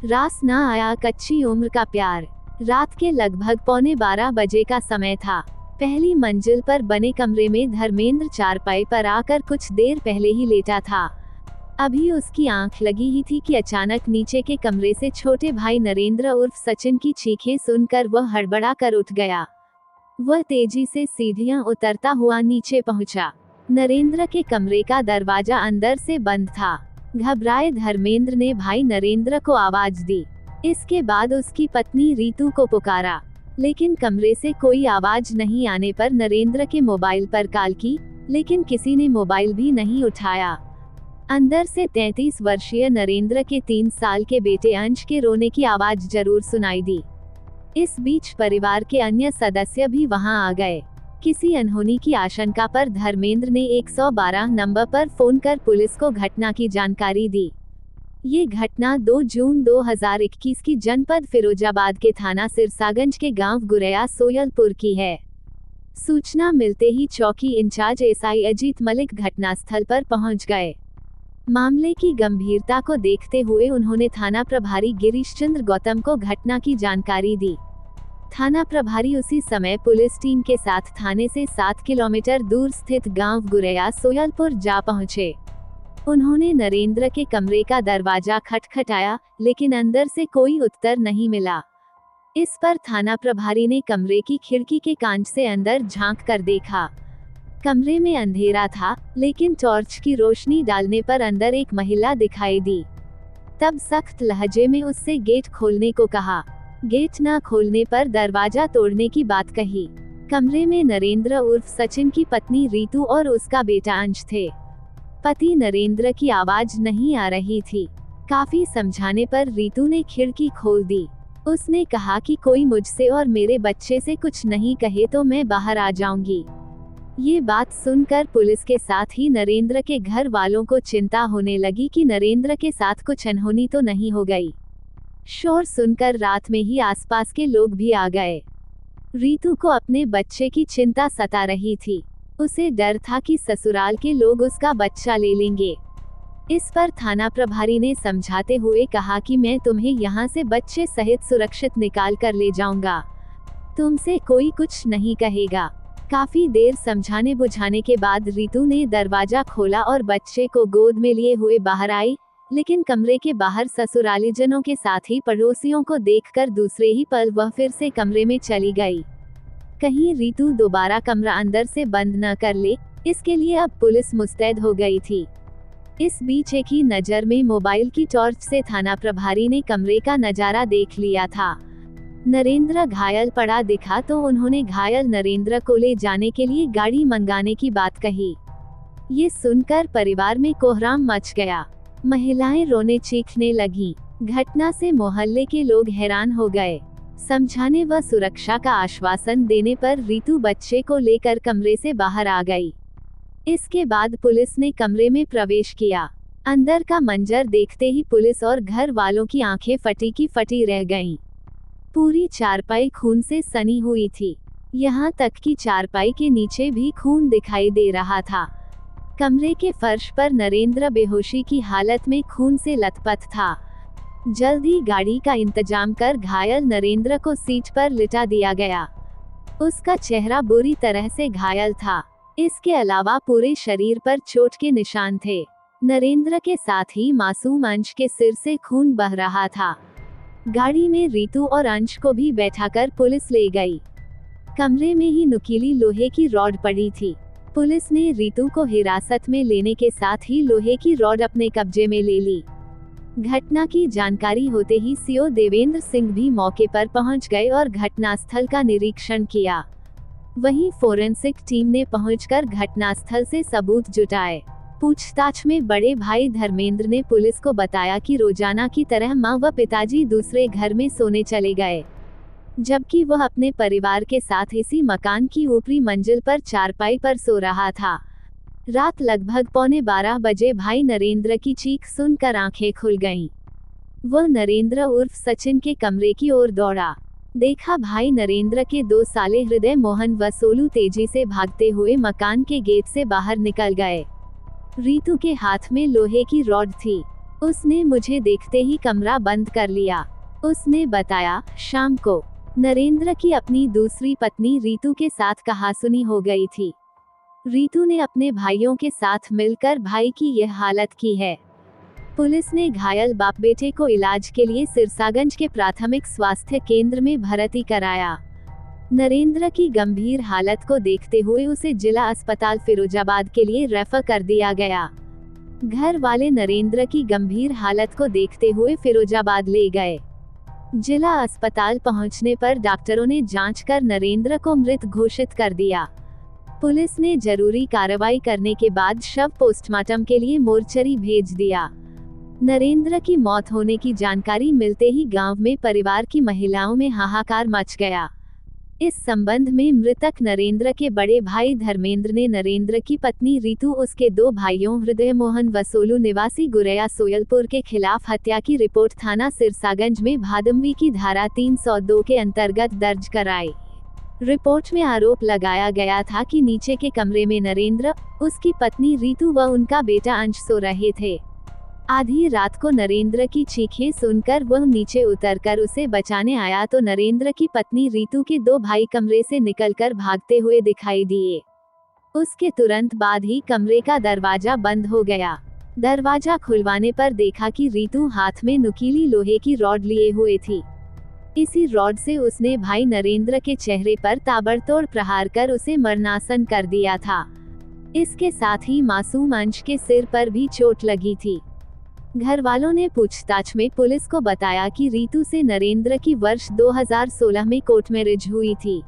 रास न आया कच्ची उम्र का प्यार। रात के लगभग 11:15 का समय था। पहली मंजिल पर बने कमरे में धर्मेंद्र चारपाई पर आकर कुछ देर पहले ही लेटा था। अभी उसकी आंख लगी ही थी कि अचानक नीचे के कमरे से छोटे भाई नरेंद्र उर्फ सचिन की चीखें सुनकर वह हड़बड़ा कर उठ गया। वह तेजी से सीढ़ियां उतरता हुआ नीचे पहुंचा। नरेंद्र के कमरे का दरवाजा अंदर से बंद था। घबराए धर्मेंद्र ने भाई नरेंद्र को आवाज दी। इसके बाद उसकी पत्नी रीतू को पुकारा, लेकिन कमरे से कोई आवाज नहीं आने पर नरेंद्र के मोबाइल पर कॉल की, लेकिन किसी ने मोबाइल भी नहीं उठाया। अंदर से 33 वर्षीय नरेंद्र के 3 साल के बेटे अंश के रोने की आवाज जरूर सुनाई दी। इस बीच परिवार के अन्य सदस्य भी वहां आ गए। किसी अनहोनी की आशंका पर धर्मेंद्र ने 112 नंबर पर फोन कर पुलिस को घटना की जानकारी दी। ये घटना 2 जून 2021 की जनपद फिरोजाबाद के थाना सिरसागंज के गांव गुरैया सोयलपुर की है। सूचना मिलते ही चौकी इंचार्ज एसआई अजीत मलिक घटनास्थल पर पहुंच गए। मामले की गंभीरता को देखते हुए उन्होंने थाना प्रभारी गिरीश चंद्र गौतम को घटना की जानकारी दी। थाना प्रभारी उसी समय पुलिस टीम के साथ थाने से 7 किलोमीटर दूर स्थित गांव गुरैया सोयलपुर जा पहुंचे। उन्होंने नरेंद्र के कमरे का दरवाजा खटखटाया, लेकिन अंदर से कोई उत्तर नहीं मिला। इस पर थाना प्रभारी ने कमरे की खिड़की के कांच से अंदर झांक कर देखा। कमरे में अंधेरा था, लेकिन टॉर्च की रोशनी डालने पर अंदर एक महिला दिखाई दी। तब सख्त लहजे में उससे गेट खोलने को कहा। गेट न खोलने पर दरवाजा तोड़ने की बात कही। कमरे में नरेंद्र उर्फ सचिन की पत्नी रीतू और उसका बेटा अंश थे। पति नरेंद्र की आवाज नहीं आ रही थी। काफी समझाने पर रीतू ने खिड़की खोल दी। उसने कहा कि कोई मुझसे और मेरे बच्चे से कुछ नहीं कहे तो मैं बाहर आ जाऊंगी। ये बात सुनकर पुलिस के साथ ही नरेंद्र के घर वालों को चिंता होने लगी कि नरेंद्र के साथ कुछ अनहोनी तो नहीं हो गई। शोर सुनकर रात में ही आसपास के लोग भी आ गए। रीतू को अपने बच्चे की चिंता सता रही थी। उसे डर था कि ससुराल के लोग उसका बच्चा ले लेंगे। इस पर थाना प्रभारी ने समझाते हुए कहा कि मैं तुम्हें यहाँ से बच्चे सहित सुरक्षित निकाल कर ले जाऊंगा, तुमसे कोई कुछ नहीं कहेगा। काफी देर समझाने बुझाने के बाद रीतू ने दरवाजा खोला और बच्चे को गोद में लिए हुए बाहर आई, लेकिन कमरे के बाहर ससुरालीजनों के साथ ही पड़ोसियों को देखकर दूसरे ही पल वह फिर से कमरे में चली गई। कहीं रीतू दोबारा कमरा अंदर से बंद न कर ले, इसके लिए अब पुलिस मुस्तैद हो गई थी। इस बीच एक ही नजर में मोबाइल की टॉर्च से थाना प्रभारी ने कमरे का नजारा देख लिया था। नरेंद्र घायल पड़ा दिखा तो उन्होंने घायल नरेंद्र को ले जाने के लिए गाड़ी मंगाने की बात कही। ये सुनकर परिवार में कोहराम मच गया। महिलाएं रोने चीखने लगीं। घटना से मोहल्ले के लोग हैरान हो गए। समझाने व सुरक्षा का आश्वासन देने पर रीतू बच्चे को लेकर कमरे से बाहर आ गई। इसके बाद पुलिस ने कमरे में प्रवेश किया। अंदर का मंजर देखते ही पुलिस और घर वालों की आंखें फटी की फटी रह गईं। पूरी चारपाई खून से सनी हुई थी। यहाँ तक कि चारपाई के नीचे भी खून दिखाई दे रहा था। कमरे के फर्श पर नरेंद्र बेहोशी की हालत में खून से लथपथ था। जल्द ही गाड़ी का इंतजाम कर घायल नरेंद्र को सीट पर लिटा दिया गया। उसका चेहरा बुरी तरह से घायल था। इसके अलावा पूरे शरीर पर चोट के निशान थे। नरेंद्र के साथ ही मासूम अंश के सिर से खून बह रहा था। गाड़ी में रीतू और अंश को भी बैठाकर पुलिस ले गई। कमरे में ही नुकीली लोहे की रॉड पड़ी थी। पुलिस ने रीतू को हिरासत में लेने के साथ ही लोहे की रॉड अपने कब्जे में ले ली। घटना की जानकारी होते ही सीओ देवेंद्र सिंह भी मौके पर पहुंच गए और घटनास्थल का निरीक्षण किया। वहीं फोरेंसिक टीम ने पहुंचकर घटनास्थल से सबूत जुटाए। पूछताछ में बड़े भाई धर्मेंद्र ने पुलिस को बताया कि रोजाना की तरह मां व पिताजी दूसरे घर में सोने चले गए, जबकि वह अपने परिवार के साथ इसी मकान की ऊपरी मंजिल पर चारपाई पर सो रहा था। रात लगभग 11:15 बजे भाई नरेंद्र की चीख सुनकर आंखें खुल गईं। वह नरेंद्र उर्फ सचिन के कमरे की ओर दौड़ा। देखा भाई नरेंद्र के 2 साले हृदय मोहन व सोलू तेजी से भागते हुए मकान के गेट से बाहर निकल गए। रीतू के हाथ में लोहे की रॉड थी। उसने मुझे देखते ही कमरा बंद कर लिया। उसने बताया, शाम को नरेंद्र की अपनी दूसरी पत्नी रीतू के साथ कहासुनी हो गई थी। रीतू ने अपने भाइयों के साथ मिलकर भाई की यह हालत की है। पुलिस ने घायल बाप बेटे को इलाज के लिए सिरसागंज के प्राथमिक स्वास्थ्य केंद्र में भर्ती कराया। नरेंद्र की गंभीर हालत को देखते हुए उसे जिला अस्पताल फिरोजाबाद के लिए रेफर कर दिया गया। घर वाले नरेंद्र की गंभीर हालत को देखते हुए फिरोजाबाद ले गए। जिला अस्पताल पहुंचने पर डॉक्टरों ने जांच कर नरेंद्र को मृत घोषित कर दिया। पुलिस ने जरूरी कार्रवाई करने के बाद शव पोस्टमार्टम के लिए मोर्चरी भेज दिया। नरेंद्र की मौत होने की जानकारी मिलते ही गांव में परिवार की महिलाओं में हाहाकार मच गया। इस संबंध में मृतक नरेंद्र के बड़े भाई धर्मेंद्र ने नरेंद्र की पत्नी रीतू, उसके 2 भाइयों हृदय मोहन वसोलू निवासी गुरैया सोयलपुर के खिलाफ हत्या की रिपोर्ट थाना सिरसागंज में भादमवी की धारा 302 के अंतर्गत दर्ज कराई। रिपोर्ट में आरोप लगाया गया था कि नीचे के कमरे में नरेंद्र, उसकी पत्नी रीतू व उनका बेटा अंश सो रहे थे। आधी रात को नरेंद्र की चीखें सुनकर वह नीचे उतरकर उसे बचाने आया तो नरेंद्र की पत्नी रीतू के 2 भाई कमरे से निकलकर भागते हुए दिखाई दिए। उसके तुरंत बाद ही कमरे का दरवाजा बंद हो गया। दरवाजा खुलवाने पर देखा कि रीतू हाथ में नुकीली लोहे की रॉड लिए हुए थी। इसी रॉड से उसने भाई नरेंद्र के चेहरे पर ताबड़तोड़ प्रहार कर उसे मरणासन कर दिया था। इसके साथ ही मासूम अंश के सिर पर भी चोट लगी थी। घर वालों ने पूछताछ में पुलिस को बताया कि रीतू से नरेंद्र की वर्ष 2016 में कोर्ट मैरिज हुई थी।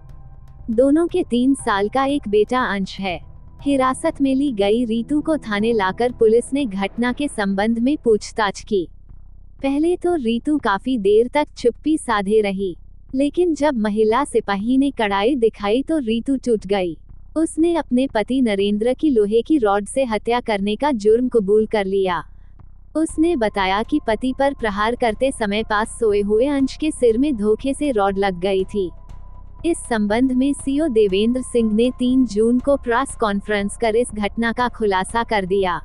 दोनों के 3 साल का एक बेटा अंश है। हिरासत में ली गई रीतू को थाने लाकर पुलिस ने घटना के संबंध में पूछताछ की। पहले तो रीतू काफी देर तक चुप्पी साधे रही, लेकिन जब महिला सिपाही ने कड़ाई दिखाई तो रीतू टूट गई। उसने अपने पति नरेंद्र की लोहे की रॉड से हत्या करने का जुर्म कबूल कर लिया। उसने बताया कि पति पर प्रहार करते समय पास सोए हुए अंश के सिर में धोखे से रॉड लग गई थी। इस संबंध में सीओ देवेंद्र सिंह ने 3 जून को प्रेस कॉन्फ्रेंस कर इस घटना का खुलासा कर दिया।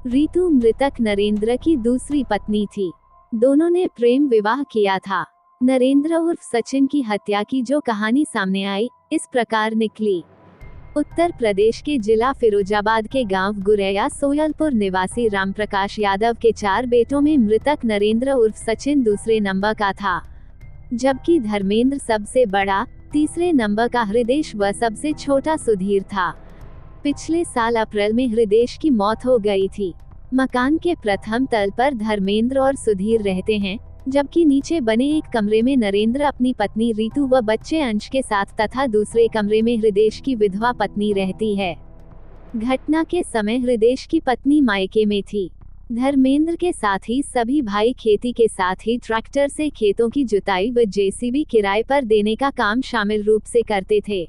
रीतू मृतक नरेंद्र की दूसरी पत्नी थी। दोनों ने प्रेम विवाह किया था। नरेंद्र उर्फ सचिन की हत्या की जो कहानी सामने आई, इस प्रकार निकली। उत्तर प्रदेश के जिला फिरोजाबाद के गांव गुरैया सोयलपुर निवासी रामप्रकाश यादव के 4 बेटों में मृतक नरेंद्र उर्फ सचिन दूसरे नंबर का था, जबकि धर्मेंद्र सबसे बड़ा, तीसरे नंबर का हृदेश व सबसे छोटा सुधीर था। पिछले साल अप्रैल में हृदेश की मौत हो गई थी। मकान के प्रथम तल पर धर्मेंद्र और सुधीर रहते हैं, जबकि नीचे बने एक कमरे में नरेंद्र अपनी पत्नी रीतू व बच्चे अंश के साथ तथा दूसरे कमरे में हृदेश की विधवा पत्नी रहती है। घटना के समय हृदेश की पत्नी मायके में थी। धर्मेंद्र के साथ ही सभी भाई खेती के साथ ही ट्रैक्टर से खेतों की जुताई व जेसीबी किराए पर देने का काम शामिल रूप से करते थे।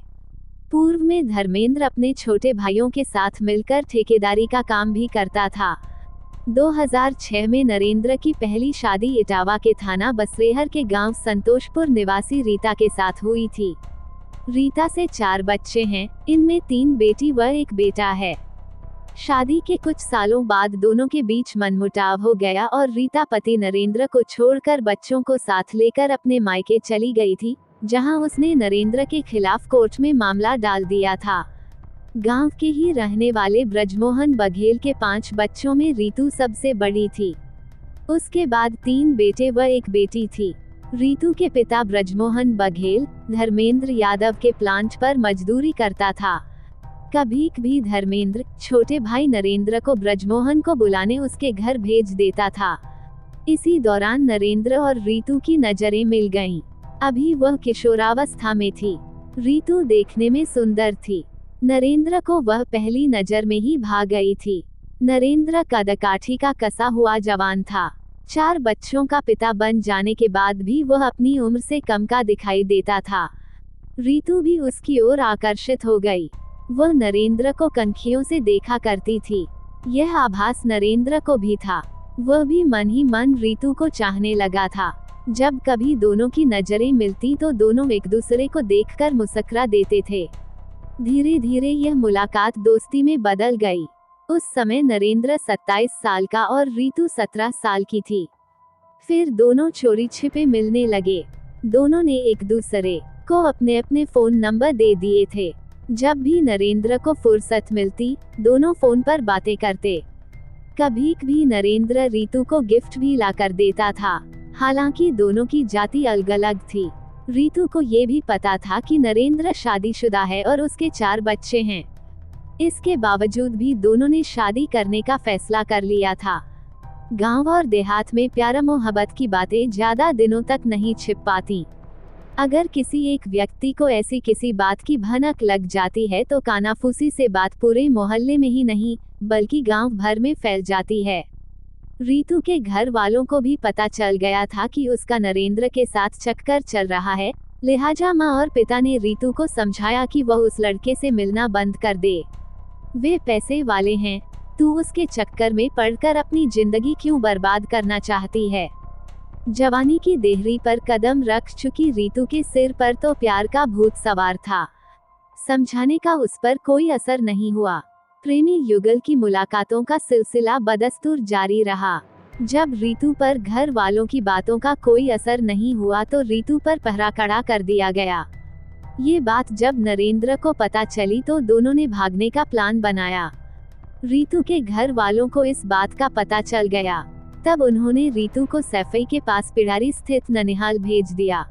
पूर्व में धर्मेंद्र अपने छोटे भाइयों के साथ मिलकर ठेकेदारी का काम भी करता था। 2006 में नरेंद्र की पहली शादी इटावा के थाना बसरेहर के गांव संतोषपुर निवासी रीता के साथ हुई थी। रीता से 4 बच्चे हैं, इनमें 3 बेटी व 1 बेटा है। शादी के कुछ सालों बाद दोनों के बीच मनमुटाव हो गया और रीता पति नरेंद्र को छोड़कर बच्चों को साथ लेकर अपने मायके चली गई थी, जहां उसने नरेंद्र के खिलाफ कोर्ट में मामला डाल दिया था। गांव के ही रहने वाले ब्रजमोहन बघेल के 5 बच्चों में रीतू सबसे बड़ी थी। उसके बाद 3 बेटे व 1 बेटी थी। रीतू के पिता ब्रजमोहन बघेल धर्मेंद्र यादव के प्लांट पर मजदूरी करता था। कभी भी धर्मेंद्र छोटे भाई नरेंद्र को ब्रजमोहन को बुलाने उसके घर भेज देता था। इसी दौरान नरेंद्र और रीतू की नजरें मिल गईं। अभी वह किशोरावस्था में थी। रीतू देखने में सुंदर थी। नरेंद्र को वह पहली नजर में ही भा गई थी। नरेंद्र कदकाठी का कसा हुआ जवान था। 4 बच्चों का पिता बन जाने के बाद भी वह अपनी उम्र से कम का दिखाई देता था। रीतू भी उसकी ओर आकर्षित हो गई। वह नरेंद्र को कनखियों से देखा करती थी। यह आभास नरेंद्र को भी था। वह भी मन ही मन रीतू को चाहने लगा था। जब कभी दोनों की नजरें मिलती तो दोनों एक दूसरे को देखकर मुस्कुरा देते थे। धीरे धीरे यह मुलाकात दोस्ती में बदल गई। उस समय नरेंद्र 27 साल का और रीतू 17 साल की थी। फिर दोनों चोरी छिपे मिलने लगे। दोनों ने एक दूसरे को अपने अपने फोन नंबर दे दिए थे। जब भी नरेंद्र को फुर्सत मिलती, दोनों फोन पर बातें करते। कभी कभी नरेंद्र रीतू को गिफ्ट भी ला कर देता था। हालांकि दोनों की जाति अलग अलग थी। रीतू को ये भी पता था कि नरेंद्र शादीशुदा है और उसके 4 बच्चे हैं। इसके बावजूद भी दोनों ने शादी करने का फैसला कर लिया था। गांव और देहात में प्यार मोहब्बत की बातें ज्यादा दिनों तक नहीं छिप पाती। अगर किसी एक व्यक्ति को ऐसी किसी बात की भनक लग जाती है तो कानाफूसी से बात पूरे मोहल्ले में ही नहीं बल्कि गांव भर में फैल जाती है। रीतू के घर वालों को भी पता चल गया था कि उसका नरेंद्र के साथ चक्कर चल रहा है, लिहाजा माँ और पिता ने रीतू को समझाया कि वह उस लड़के से मिलना बंद कर दे। वे पैसे वाले हैं, तू उसके चक्कर में पड़कर अपनी जिंदगी क्यों बर्बाद करना चाहती है। जवानी की देहरी पर कदम रख चुकी रीतू के सिर पर तो प्यार का भूत सवार था। समझाने का उस पर कोई असर नहीं हुआ। प्रेमी युगल की मुलाकातों का सिलसिला बदस्तूर जारी रहा। जब रीतू पर घर वालों की बातों का कोई असर नहीं हुआ तो रीतू पर पहरा कड़ा कर दिया गया। ये बात जब नरेंद्र को पता चली तो दोनों ने भागने का प्लान बनाया। रीतू के घर वालों को इस बात का पता चल गया। तब उन्होंने रीतू को सैफई के पास पिड़ारी स्थित ननिहाल भेज दिया।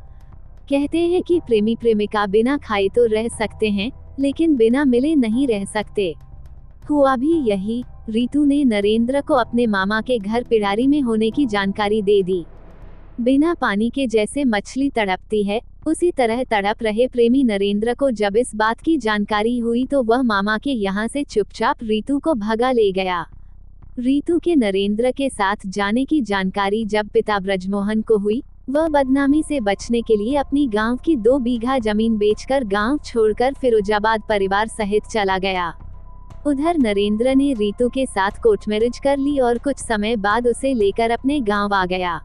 कहते हैं कि प्रेमी प्रेमिका बिना खाए तो रह सकते हैं, लेकिन बिना मिले नहीं रह सकते। हुआ भी यही। रीतू ने नरेंद्र को अपने मामा के घर पिड़ारी में होने की जानकारी दे दी। बिना पानी के जैसे मछली तड़पती है, उसी तरह तड़प रहे प्रेमी नरेंद्र को जब इस बात की जानकारी हुई तो वह मामा के यहाँ से चुपचाप रीतू को भगा ले गया। रीतू के नरेंद्र के साथ जाने की जानकारी जब पिता ब्रजमोहन को हुई, वह बदनामी से बचने के लिए अपनी गांव की 2 बीघा जमीन बेचकर गांव छोड़कर फिरोजाबाद परिवार सहित चला गया। उधर नरेंद्र ने रीतू के साथ कोर्ट मैरिज कर ली और कुछ समय बाद उसे लेकर अपने गांव आ गया।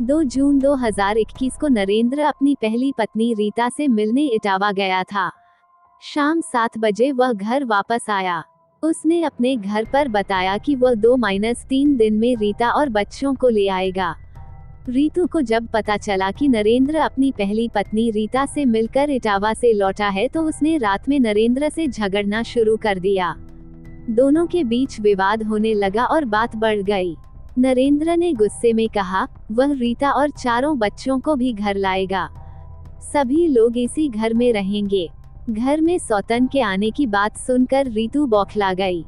2 जून 2021 को नरेंद्र अपनी पहली पत्नी रीता से मिलने इटावा गया था। शाम 7 बजे वह घर वापस आया। उसने अपने घर पर बताया कि वह 2-3 दिन में रीता और बच्चों को ले आएगा। रीतू को जब पता चला कि नरेंद्र अपनी पहली पत्नी रीता से मिलकर इटावा से लौटा है तो उसने रात में नरेंद्र से झगड़ना शुरू कर दिया। दोनों के बीच विवाद होने लगा और बात बढ़ गई। नरेंद्र ने गुस्से में कहा, वह रीता और 4 बच्चों को भी घर लाएगा। सभी लोग इसी घर में रहेंगे। घर में सौतन के आने की बात सुनकर रीतू बौखला गई।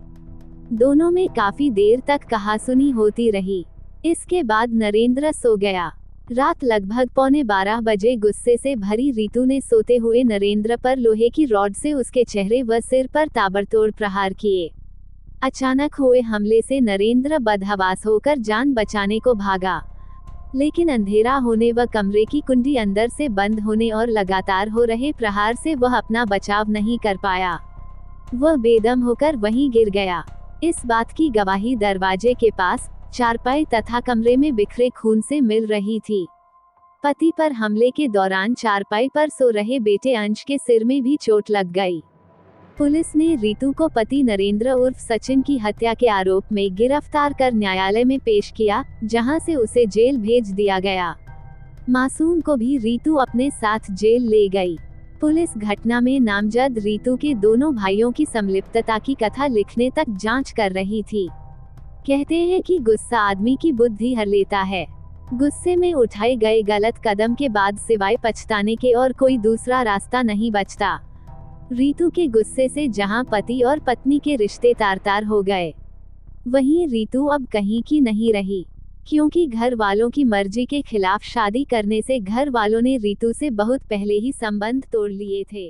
दोनों में काफी देर तक कहासुनी होती रही। इसके बाद नरेंद्र सो गया। रात लगभग 11:15 बजे गुस्से से भरी रीतू ने सोते हुए नरेंद्र पर लोहे की रॉड से उसके चेहरे व सिर पर ताबड़तोड़ प्रहार किए। अचानक हुए हमले से नरेंद्र बदहवास होकर जान बचाने को भागा, लेकिन अंधेरा होने व कमरे की कुंडी अंदर से बंद होने और लगातार हो रहे प्रहार से वह अपना बचाव नहीं कर पाया। वह बेदम होकर वहीं गिर गया। इस बात की गवाही दरवाजे के पास चारपाई तथा कमरे में बिखरे खून से मिल रही थी। पति पर हमले के दौरान चारपाई पर सो रहे बेटे अंश के सिर में भी चोट लग गई। पुलिस ने रीतू को पति नरेंद्र उर्फ सचिन की हत्या के आरोप में गिरफ्तार कर न्यायालय में पेश किया, जहां से उसे जेल भेज दिया गया। मासूम को भी रीतू अपने साथ जेल ले गई। पुलिस घटना में नामजद रीतू के दोनों भाइयों की संलिप्तता की कथा लिखने तक जांच कर रही थी। कहते हैं कि गुस्सा आदमी की बुद्धि हर लेता है। गुस्से में उठाए गए गलत कदम के बाद सिवाय पछताने के और कोई दूसरा रास्ता नहीं बचता। रीतू के गुस्से से जहां पति और पत्नी के रिश्ते तार-तार हो गए, वहीं रीतू अब कहीं की नहीं रही, क्योंकि घर वालों की मर्जी के खिलाफ शादी करने से घर वालों ने रीतू से बहुत पहले ही संबंध तोड़ लिए थे।